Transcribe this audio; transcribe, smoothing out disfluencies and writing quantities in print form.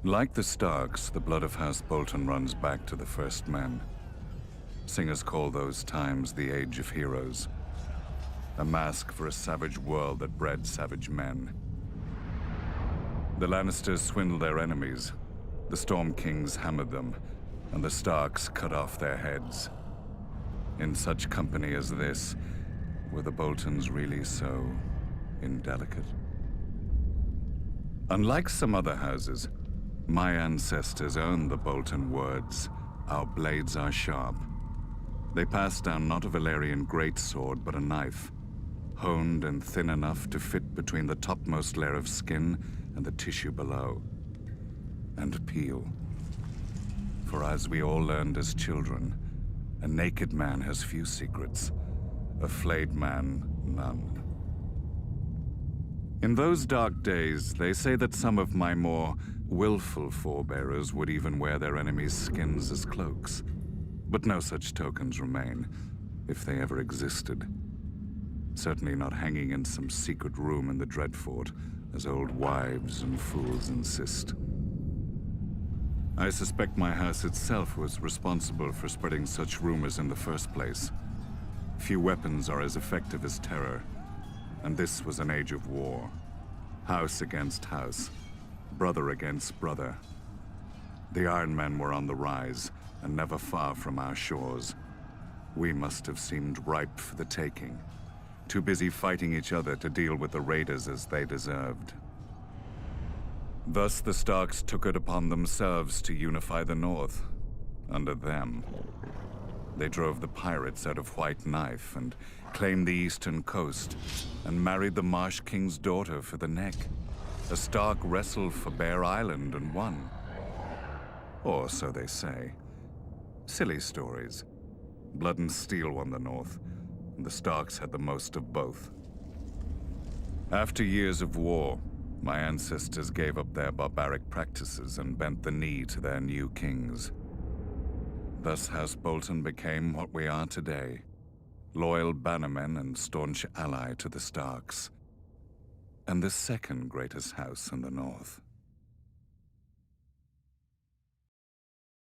Like the Starks, the blood of House Bolton runs back to the first men. Singers call those times the Age of Heroes, a mask for a savage world that bred savage men. The Lannisters swindled their enemies, the Storm Kings hammered them, and the Starks cut off their heads. In such company as this, were the Boltons really so indelicate? Unlike some other houses, my ancestors owned the Bolton words, "Our blades are sharp." They passed down not a Valyrian greatsword, but a knife, honed and thin enough to fit between the topmost layer of skin and the tissue below, and peel. For as we all learned as children, a naked man has few secrets, a flayed man none. In those dark days, they say that some of my more willful forebearers would even wear their enemies' skins as cloaks. But no such tokens remain, if they ever existed. Certainly not hanging in some secret room in the Dreadfort, as old wives and fools insist. I suspect my house itself was responsible for spreading such rumors in the first place. Few weapons are as effective as terror, and this was an age of war. House against house, brother against brother. The Iron Men were on the rise, and never far from our shores. We must have seemed ripe for the taking, too busy fighting each other to deal with the raiders as they deserved. Thus the Starks took it upon themselves to unify the North, under them. They drove the pirates out of White Knife and claimed the eastern coast, and married the Marsh King's daughter for the neck. A Stark wrestled for Bear Island and won. Or so they say. Silly stories. Blood and steel won the North, and the Starks had the most of both. After years of war, my ancestors gave up their barbaric practices and bent the knee to their new kings. Thus House Bolton became what we are today, loyal bannermen and staunch ally to the Starks, and the second greatest house in the North.